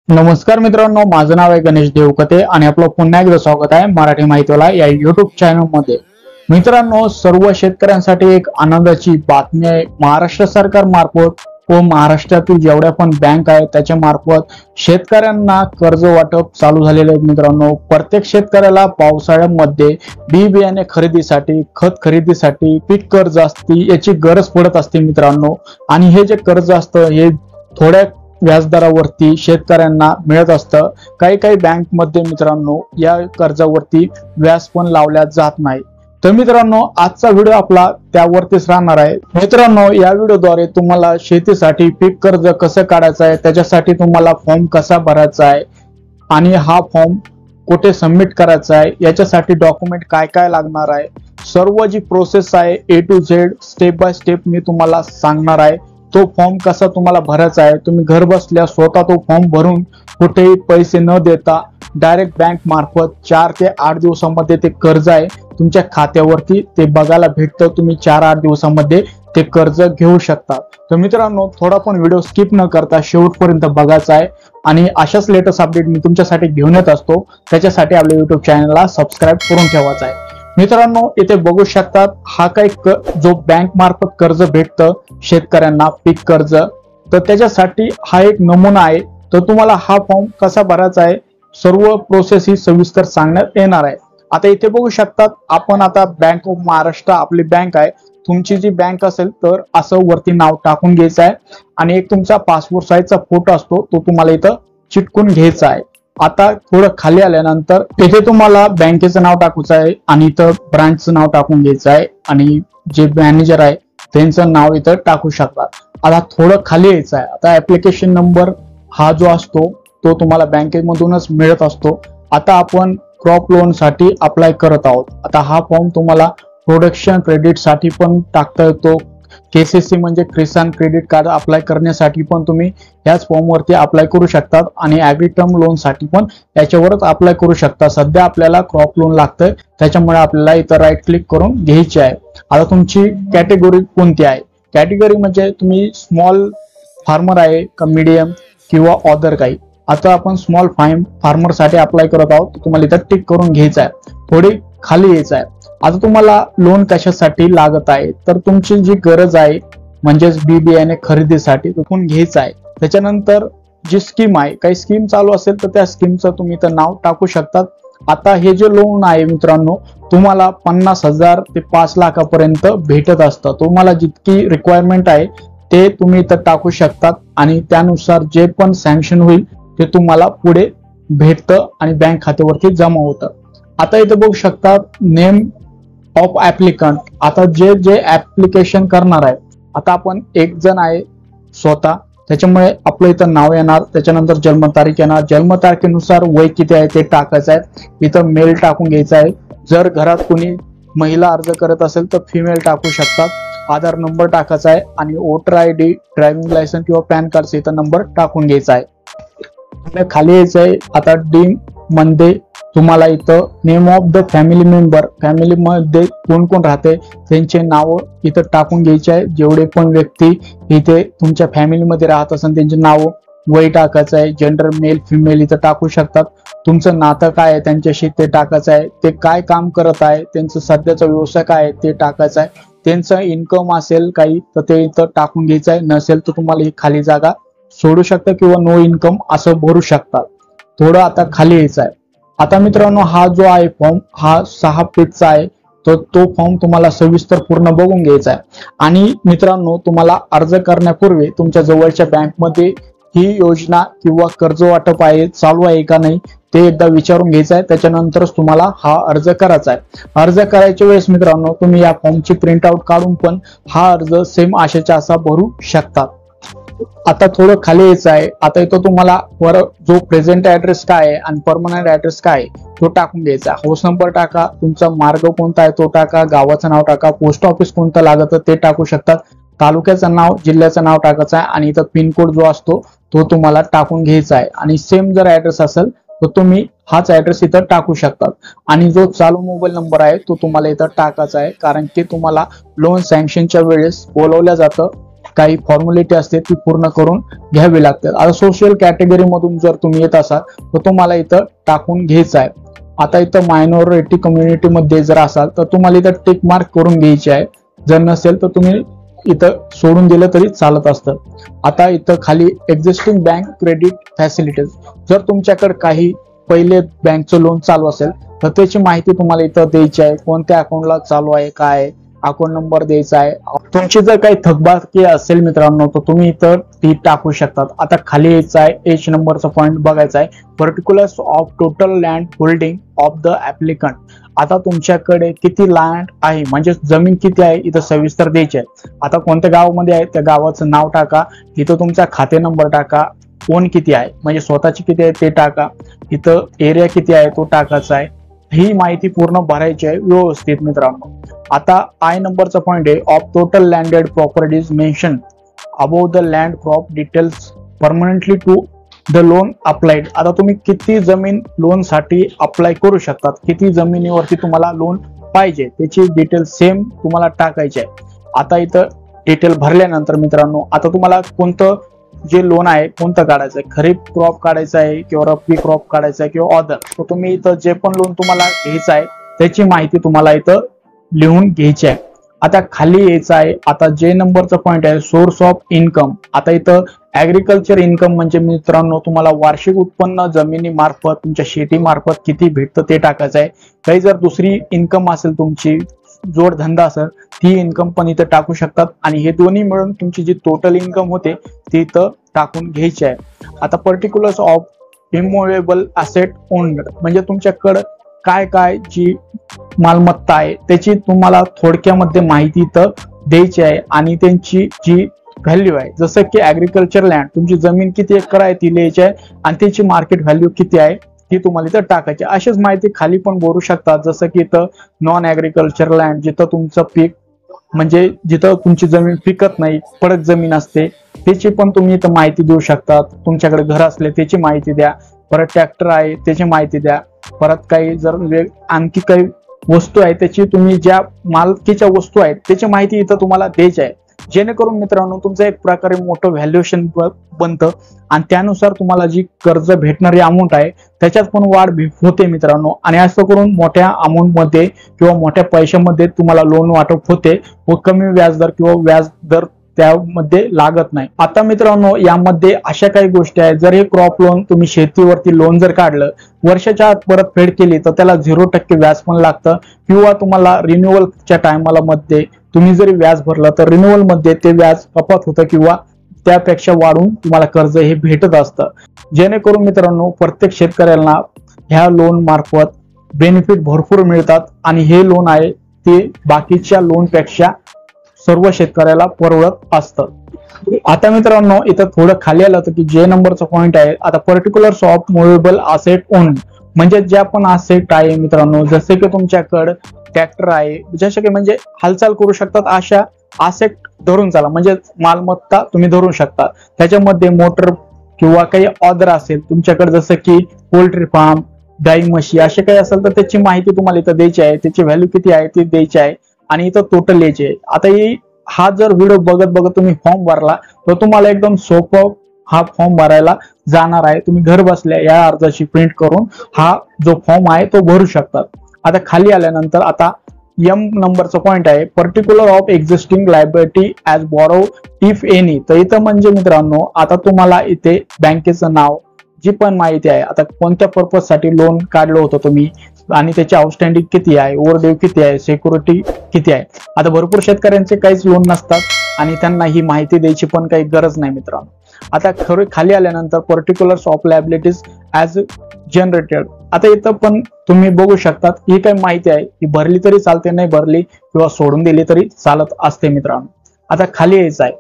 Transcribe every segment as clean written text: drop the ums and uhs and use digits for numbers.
नमस्कार मित्रांनो, माझं नाव आहे गणेश देवकते आणि आपलं पुन्हा एकदा स्वागत आहे मराठी माहितीवाला या युट्यूब चॅनल मध्ये। मित्रांनो, सर्व शेतकऱ्यांसाठी एक आनंदाची बातमी आहे। महाराष्ट्र सरकार मार्फत व महाराष्ट्रातील जेवढ्या पण बँक आहेत त्याच्या मार्फत शेतकऱ्यांना कर्ज वाटप चालू झालेले आहे। मित्रांनो, प्रत्येक शेतकऱ्याला पावसाळ्यामध्ये बी बियाणे खरेदीसाठी, खत खरेदीसाठी, पीक कर्ज असते याची गरज पडत असते मित्रांनो। आणि हे जे कर्ज असतं हे थोड्या व्याजदरावरती शेतकऱ्यांना मिळत असतं। काही काही बँक मध्ये मित्रांनो या कर्जावरती व्याज पण लावल्या जात नाही। तर मित्रांनो, आजचा व्हिडिओ आपला त्यावरतीच राहणार आहे। मित्रांनो, या व्हिडिओद्वारे तुम्हाला शेतीसाठी पीक कर्ज कसं काढायचं आहे, त्याच्यासाठी तुम्हाला फॉर्म कसा भरायचा आहे आणि हा फॉर्म कुठे सबमिट करायचा आहे, याच्यासाठी डॉक्युमेंट काय काय लागणार आहे, सर्व जी प्रोसेस आहे A to Z step by step मी तुम्हाला सांगणार आहे। तो फॉर्म कसा तुम्हाला भरायचा आहे, तुम्ही घर बसल्या स्वतः तो फॉर्म भरून कुठेही पैसे न देता डायरेक्ट बँक मार्फत 4 ते 8 दिवसांमध्ये ते कर्ज आहे तुमच्या खात्यावरती ते बघायला भेटतं। तुम्ही 4-8 दिवसांमध्ये ते कर्ज घेऊ शकता। तर मित्रांनो, थोडा पण व्हिडिओ स्किप न करता शेवटपर्यंत बघायचा आहे आणि अशाच लेटेस्ट अपडेट मी तुमच्यासाठी घेऊन येत असतो। त्याच्यासाठी आपल्या युट्यूब चॅनलला सबस्क्राईब करून ठेवायचा आहे। मित्रांनो, इथे बघू शकतात हा काही जो बँक मार्फत कर्ज भेटतं शेतकऱ्यांना पीक कर्ज, तर त्याच्यासाठी हा एक नमुना आहे। तर तुम्हाला हा फॉर्म कसा भरायचा आहे सर्व प्रोसेस ही सविस्तर सांगण्यात येणार आहे। आता इथे बघू शकतात आपण आता बँक ऑफ महाराष्ट्र आपली बँक आहे। तुमची जी बँक असेल तर असं वरती नाव टाकून घ्यायचं आहे आणि एक तुमचा पासपोर्ट साईजचा फोटो असतो तो तुम्हाला इथं चिटकून घ्यायचा आहे। आता थोडं खाली आल्यानंतर इथे तुम्हाला बँकेचं नाव टाकायचं आहे आणि इथं ब्रांचचं नाव टाकून घ्यायचं आहे आणि जे मॅनेजर आहे त्यांचं नाव इथं टाकू शकतात। आता थोडं खाली यायचं आहे। आता ऍप्लिकेशन नंबर हा जो असतो तो तुम्हाला बँकेमधूनच मिळत असतो। आता आपण क्रॉप लोन साठी अप्लाय करत आहोत। आता हा फॉर्म तुम्हाला प्रोडक्शन क्रेडिट साठी पण टाकता येतो। KCC म्हणजे किसान क्रेडिट कार्ड अप्लाय करण्यासाठी पण तुम्ही याच फॉर्म वरती अप्लाय करू शकतात आणि ऍग्री टर्म लोन साठी पण याच्यावरच अप्लाय करू शकता। सध्या आपल्याला क्रॉप लोन लागतंय त्याच्यामुळे आपल्याला इथं राईट क्लिक करून घ्यायची आहे। आता तुमची कॅटेगरी कोणती आहे, कॅटेगरी म्हणजे तुम्ही स्मॉल फार्मर आहे का मीडियम किंवा अदर काही। आता आपण स्मॉल फार्मर साठी अप्लाय करत आहोत, तुम्हाला इथं टिक करून घ्यायचं आहे। थोडी खाली यायचं आहे। आता तुम्हाला लोन कशासाठी लागत आहे, तर तुमची जी गरज आहे म्हणजेच बी बियाणे खरेदीसाठी तुम्ही घ्यायचं आहे। त्याच्यानंतर जी स्कीम आहे, काही स्कीम चालू असेल तर त्या स्कीमचं तुम्ही इथं नाव टाकू शकतात। आता हे जे लोन आहे मित्रांनो तुम्हाला 50,000 ते 5 लाखापर्यंत भेटत असतं। तुम्हाला जितकी रिक्वायरमेंट आहे ते तुम्ही इथं टाकू शकतात आणि त्यानुसार जे पण सँक्शन होईल ते तुम्हाला पुढे भेटतं आणि बँक खात्यावरती जमा होतं। आता इथे बघू शकतात नेम ऑफ ऍप्लिकंट। आता जे जे ऍप्लिकेशन करणार आहे, आता आपण एक जण आहे स्वतः त्याच्यामुळे आपलं इथं नाव येणार, त्याच्यानंतर जन्मतारीख येणार, जन्मतारखेनुसार वय किती आहे ते टाकायचं आहे। इथं मेल टाकून घ्यायचं आहे। जर घरात कोणी महिला अर्ज करत असेल तर फिमेल टाकू शकतात। आधार नंबर टाकायचा आहे आणि वोटर ID, ड्रायव्हिंग लायसन्स किंवा पॅन कार्डचा इथं नंबर टाकून घ्यायचा आहे। खाली यायचं आहे। आता डी मध्ये तुम्हाला इथं name of the family member, family मध्ये कोण कोण राहते त्यांचे नाव इथं टाकून घ्यायचे आहे। जेवढे पण व्यक्ती इथे तुमच्या फॅमिलीमध्ये राहत असेल त्यांचे नाव, वय टाकायचं आहे, जेंडर मेल फिमेल इथं टाकू शकतात। तुमचं नातं काय आहे त्यांच्याशी ते टाकायचं आहे, ते काय काम करत आहे, त्यांचं सध्याचा व्यवसाय काय आहे ते टाकायचं आहे, त्यांचं इन्कम असेल काही तर ते इथं टाकून घ्यायचं आहे। नसेल तर तुम्हाला ही खाली जागा सोडू शकता किंवा नो इन्कम असं भरू शकतात। थोडं आता खाली यायचं आहे। आता मित्रांनो, हा जो आहे फॉर्म हा 6 पेजचा आहे, तर तो फॉर्म तुम्हाला सविस्तर पूर्ण बघून घ्यायचा आहे। आणि मित्रांनो, तुम्हाला अर्ज करण्यापूर्वी तुमच्या जवळच्या बँकमध्ये ही योजना किंवा कर्ज वाटप आहे चालू आहे का नाही ते एकदा विचारून घ्यायचं आहे। त्याच्यानंतरच तुम्हाला हा अर्ज करायचा आहे। अर्ज करायच्या वेळेस मित्रांनो तुम्ही या फॉर्मची प्रिंट आउट काढून पण हा अर्ज सेम आशेचा असा भरू शकतात। आता थोडं खाली यायचं आहे। आता इथं तुम्हाला वर जो प्रेझेंट ऍड्रेस काय आहे आणि परमनंट ऍड्रेस काय आहे तो टाकून द्यायचा। हाऊस नंबर टाका, तुमचा मार्ग कोणता आहे तो टाका, गावाचं नाव टाका, पोस्ट ऑफिस कोणतं लागतं ते टाकू शकतात, तालुक्याचं नाव, जिल्ह्याचं नाव टाकायचं आहे आणि इथं पिनकोड जो असतो तो तुम्हाला टाकून घ्यायचा आहे। आणि सेम जर ऍड्रेस असेल तर तुम्ही हाच ऍड्रेस इथं टाकू शकतात आणि जो चालू मोबाईल नंबर आहे तो तुम्हाला इथं टाकायचा आहे, कारण की तुम्हाला लोन सँक्शनच्या वेळेस बोलवलं जातं काही फॉर्मॅलिटी असते ती पूर्ण करून घ्यावी लागते. आता सोशल कॅटेगरी मधून जर तुम्ही येत असाल तर तुम्हाला इथं टाकून घ्यायचं आहे. आता इथं मायनॉरिटी कम्युनिटी मध्ये जर असाल तर तुम्हाला इथं टिक मार्क करून घ्यायचे आहे. जर नसेल तर तुम्ही इथं सोडून दिलं तरी चालत असतं. आता इथं खाली एक्झिस्टिंग बँक क्रेडिट फॅसिलिटीज, जर तुमच्याकडे काही पहिले बँकचं लोन चालू असेल तर त्याची माहिती तुम्हाला इथं द्यायची आहे. कोणत्या अकाउंटला चालू आहे, काय अकाउंट नंबर द्यायचा आहे. तुमची जर काही थकबाकी असेल मित्रांनो तर तुम्ही इथं ती टाकू शकतात. आता खाली यायचं आहे, एच नंबरचा पॉईंट बघायचा आहे, particulars of total land holding of the applicant. आता तुमच्याकडे किती लँड आहे म्हणजे जमीन किती आहे इथं सविस्तर द्यायची आहे. आता कोणत्या गावामध्ये आहे त्या गावाचं नाव टाका, इथं तुमचा खाते नंबर टाका, ओन किती आहे म्हणजे स्वतःची किती आहे ते टाका, इथं एरिया किती आहे तो टाकायचा आहे. ही माहिती पूर्ण भरायची आहे व्यवस्थित मित्रांनो. आता आय नंबरचा पॉईंट आहे, of total landed properties mentioned above the land crop details permanently to the loan applied. आता तुम्ही किती जमीन लोन साठी अप्लाय करू शकतात, किती जमिनीवरती तुम्हाला लोन पाहिजे त्याची डिटेल सेम तुम्हाला टाकायची आहे. आता इथं डिटेल भरल्यानंतर मित्रांनो आता तुम्हाला कोणतं जे लोन आहे कोणतं काढायचं आहे, खरीप क्रॉप काढायचं आहे किंवा रब्बी क्रॉप काढायचं आहे किंवा अदर, तर तुम्ही इथं जे पण लोन तुम्हाला घ्यायचं आहे त्याची माहिती तुम्हाला इथं लिहून घ्यायची आहे. आता खाली यायचं आहे. आता जे नंबरचा पॉईंट आहे सोर्स ऑफ इन्कम. आता इथं ऍग्रिकल्चर इन्कम म्हणजे मित्रांनो तुम्हाला वार्षिक उत्पन्न जमिनी मार्फत तुमच्या शेती मार्फत किती भेटतं ते टाकायचं आहे. काही जर दुसरी इन्कम असेल तुमची जोडधंदा असेल ती इन्कम पण इथं टाकू शकतात आणि हे दोन्ही मिळून तुमची जी टोटल इन्कम होते ती इथं टाकून घ्यायची आहे. आता particulars of immovable asset owned म्हणजे तुमच्याकडे काय काय जी मालमत्ता आहे त्याची तुम्हाला थोडक्यामध्ये माहिती इथं द्यायची आहे आणि त्यांची जी व्हॅल्यू आहे, जसं की ऍग्रिकल्चर लँड तुमची जमीन किती एकर आहे ती लिहायची आहे आणि त्याची मार्केट व्हॅल्यू किती आहे ती तुम्हाला इथं टाकायची. अशीच माहिती खाली पण भरू शकतात, जसं की इथं नॉन ऍग्रिकल्चर लँड जिथं तुमचं पीक म्हणजे जिथं तुमची जमीन पिकत नाही पडक जमीन असते त्याची पण तुम्ही इथं माहिती देऊ शकतात. तुमच्याकडे घर असले त्याची माहिती द्या, परत ट्रॅक्टर आहे त्याची माहिती द्या, परत काही जर आणखी काही वस्तू आहे त्याची तुम्ही ज्या मालकीच्या वस्तू आहेत त्याची माहिती इथं तुम्हाला द्यायची आहे. जेणेकरून मित्रांनो तुमचं एक प्रकारे मोठं व्हॅल्युएशन बनतं आणि त्यानुसार तुम्हाला जी कर्ज भेटणारी अमाऊंट आहे त्याच्यात पण वाढ होते मित्रांनो. आणि असं करून मोठ्या अमाऊंट मध्ये किंवा मोठ्या पैशामध्ये तुम्हाला लोन वाटप होते व कमी व्याजदर किंवा व्याजदर त्यामध्ये लागत नाही. आता मित्रांनो यामध्ये अशा काही गोष्टी आहेत, जर हे क्रॉप लोन तुम्ही शेतीवरती लोन जर काढलं वर्षाच्या आत परतफेड केली तर त्याला 0% व्याज पण लागतं किंवा तुम्हाला रिन्युअलच्या टायमाला मध्ये तुम्ही जरी व्याज भरलं तर रिन्युअल मध्ये ते व्याज कपात होतं किंवा त्यापेक्षा वाढून तुम्हाला कर्ज हे भेटत असतं. जेणेकरून मित्रांनो प्रत्येक शेतकऱ्यांना ह्या लोन मार्फत बेनिफिट भरपूर मिळतात आणि हे लोन आहे ते बाकीच्या लोन पेक्षा सर्व शेतकऱ्याला परवडत असतं. आता मित्रांनो इथं थोडं खाली आलं होतं की जे नंबरचा पॉईंट आहे. आता particulars of movable asset on म्हणजे ज्या पण असेट आहे मित्रांनो, जसे की तुमच्याकडे ट्रॅक्टर आहे जसे की म्हणजे हालचाल करू शकतात अशा असेट धरून चाला म्हणजे मालमत्ता तुम्ही धरू शकता. त्याच्यामध्ये मोटर किंवा काही ऑदर असेल तुमच्याकडे जसं की पोल्ट्री फार्म, गाई म्हशी असे काही असेल तर त्याची माहिती तुम्हाला इथं द्यायची आहे, त्याची व्हॅल्यू किती आहे ती द्यायची आहे आणि इथं टोटल यायचे आहे. आता हा जर व्हिडिओ बघत बघत तुम्ही फॉर्म भरला तर तुम्हाला एकदम सोपं हा फॉर्म भरायला जाणार आहे. तुम्ही घर बसल्या या अर्जाची प्रिंट करून हा जो फॉर्म आहे तो भरू शकतात. आता खाली आल्यानंतर आता एम नंबरचा पॉईंट आहे particular of existing liability as borrow if any. तर इथं म्हणजे मित्रांनो आता तुम्हाला इथे बँकेचं नाव जी पण माहिती आहे, आता कोणत्या पर्पज साठी लोन काढलं होतं तुम्ही आणि त्याची आउटस्टँडिंग किती आहे, ओव्हरड्यू किती आहे, सिक्युरिटी किती आहे. आता भरपूर शेतकऱ्यांचे काहीच लोन नसतात आणि त्यांना ही माहिती द्यायची पण काही गरज नाही मित्रांनो. आता खाली आल्यानंतर particulars of liabilities as generated. आता इथं पण तुम्ही बघू शकतात ही काही माहिती आहे ही भरली तरी चालते, नाही भरली किंवा सोडून दिली तरी चालत असते मित्रांनो. आता खाली यायचं आहे.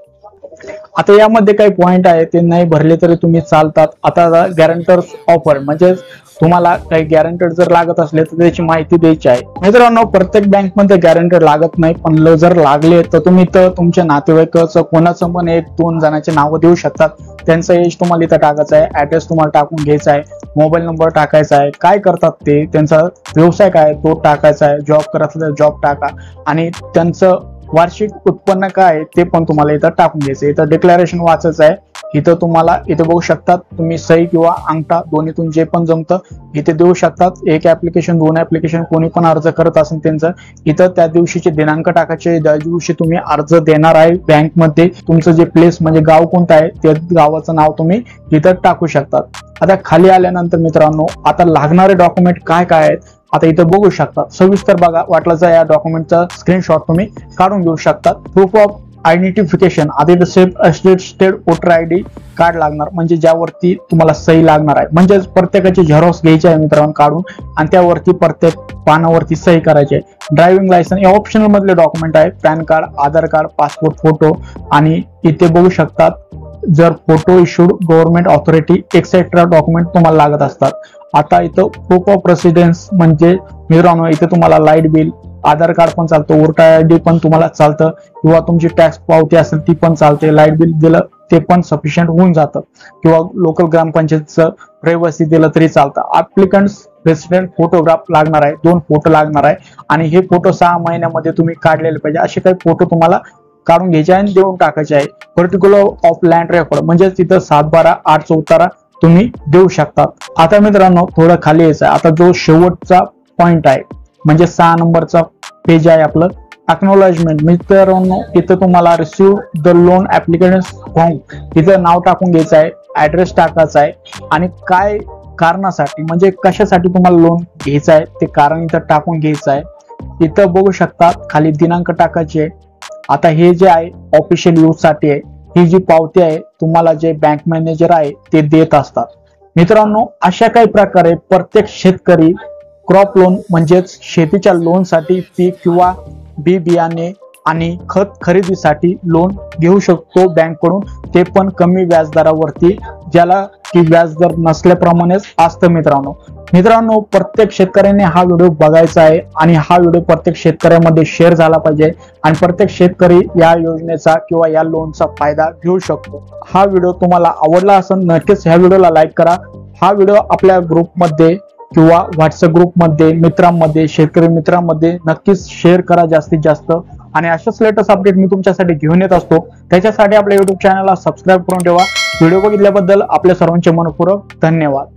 आता यामध्ये काही पॉइंट आहे ते नाही भरले तरी तुम्ही चालतात. आता गॅरंटर्स ऑफर म्हणजे तुम्हाला काही गॅरंटर जर लागत असले तर त्याची माहिती द्यायची आहे मित्रांनो. प्रत्येक बँकमध्ये गॅरंटर लागत नाही पण जर लागले तर तुम्ही तर तुमच्या नातेवाईकाचं कोणाचं पण 1-2 जणांचे नावं देऊ शकतात. त्यांचं एज तुम्हाला इथं टाकायचं आहे, ऍड्रेस तुम्हाला टाकून घ्यायचा आहे, मोबाईल नंबर टाकायचा आहे, काय करतात ते, त्यांचा व्यवसाय काय तो टाकायचा आहे, जॉब करत असले जॉब टाका आणि त्यांचं वार्षिक उत्पन्न काय आहे ते पण तुम्हाला इथं टाकून घ्यायचं. इथं डिक्लेरेशन वाचायचं आहे. इथं तुम्हाला इथे बघू शकतात तुम्ही सही किंवा अंगठा दोन्हीतून जे पण जमतं इथे देऊ शकतात. एक ऍप्लिकेशन 2 ऍप्लिकेशन कोणी पण अर्ज करत असेल त्यांचं इथं त्या दिवशीचे दिनांक टाकायचे. ज्या दिवशी तुम्ही अर्ज देणार आहे बँकमध्ये तुमचं जे प्लेस म्हणजे गाव कोणतं आहे त्या गावाचं नाव तुम्ही इथं टाकू शकतात. आता खाली आल्यानंतर मित्रांनो आता लागणारे डॉक्युमेंट काय काय आहेत आता इथं बघू शकता. सविस्तर बघा वाटलं तर या डॉक्युमेंटचा स्क्रीनशॉट तुम्ही काढून घेऊ शकतात. प्रूफ ऑफ आयडेंटिफिकेशन आता इथं self state voter ID card लागणार म्हणजे ज्यावरती तुम्हाला सही लागणार आहे. म्हणजे प्रत्येकाची झेरॉक्स घ्यायची आहे मित्रांनो काढून आणि त्यावरती प्रत्येक पानावरती सही करायची आहे. ड्रायव्हिंग लायसन्स हे ऑप्शनल मधले डॉक्युमेंट आहे. पॅन कार्ड, आधार कार्ड, पासपोर्ट फोटो आणि इथे बघू शकतात जर photo issued government authority etcetera document तुम्हाला लागत असतात. आता इथं प्रूफ ऑफ रेसिडेन्स म्हणजे मित्रांनो इथे तुम्हाला लाईट बिल, आधार कार्ड पण चालतं, वोटर आयडी पण तुम्हाला चालतं किंवा तुमची टॅक्स पावती असेल ती पण चालते. लाईट बिल दिलं ते पण सफिशियंट होऊन जातं किंवा लोकल ग्रामपंचायतचं रहिवासी दिलं तरी चालतं. ऍप्लिकंट्स रेसिडेंट फोटोग्राफ लागणार आहे, 2 फोटो लागणार आहे आणि हे फोटो 6 महिन्यामध्ये तुम्ही काढलेले पाहिजे. असे काही फोटो तुम्हाला काढून घ्यायचे आणि देऊन टाकायचे आहे. पर्टिक्युलर ऑफ लँड रेकॉर्ड म्हणजे तिथं 7/12/8 उतारा तुम्ही देऊ शकतात. आता मित्रांनो थोडं खाली यायचं आहे. आता जो शेवटचा पॉइंट आहे म्हणजे 6 नंबरचा पेज आहे आपलं अक्नॉलेजमेंट. मित्रांनो इथं तुम्हाला receive the loan application form इथं नाव टाकून घ्यायचं आहे, ऍड्रेस टाकायचा आहे आणि काय कारणासाठी म्हणजे कशासाठी तुम्हाला लोन घ्यायचं आहे ते कारण इथं टाकून घ्यायचं आहे. इथं बघू शकता खाली दिनांक टाकायचे आहे. आता हे जे आहे ऑफिशियल यूज साठी आहे. ही जी पावती आहे तुम्हाला जे बँक मॅनेजर आहे ते देत असतात. मित्रांनो अशा काही प्रकारे प्रत्येक शेतकरी क्रॉप लोन म्हणजेच शेतीच्या लोन साठी पीक किंवा बी बियाणे आणि खत खरेदीसाठी लोन घेऊ शकतो बँककडून, ते पण कमी व्याजदरावरती ज्याला की व्याजदर नसल्याप्रमाणेच असतं. मित्रांनो प्रत्येक शेतकऱ्याने हा व्हिडिओ बघायचा आहे आणि हा व्हिडिओ प्रत्येक शेतकऱ्यामध्ये शेअर झाला पाहिजे आणि प्रत्येक शेतकरी या योजनेचा किंवा या लोनचा फायदा घेऊ शकतो. हा व्हिडिओ तुम्हाला आवडला असेल नक्कीच ह्या व्हिडिओला लाईक करा. हा व्हिडिओ आपल्या ग्रुपमध्ये किंवा व्हॉट्सअप ग्रुपमध्ये मित्रांमध्ये शेतकरी मित्रांमध्ये नक्कीच शेअर करा जास्तीत जास्त आणि अशाच लेटेस्ट अपडेट मी तुमच्यासाठी घेऊन येत असतो. त्याच्यासाठी आपल्या युट्यूब चॅनलला सबस्क्राईब करून ठेवा. व्हिडिओ बघितल्याबद्दल आपल्या सर्वांचे मनपूर्वक धन्यवाद.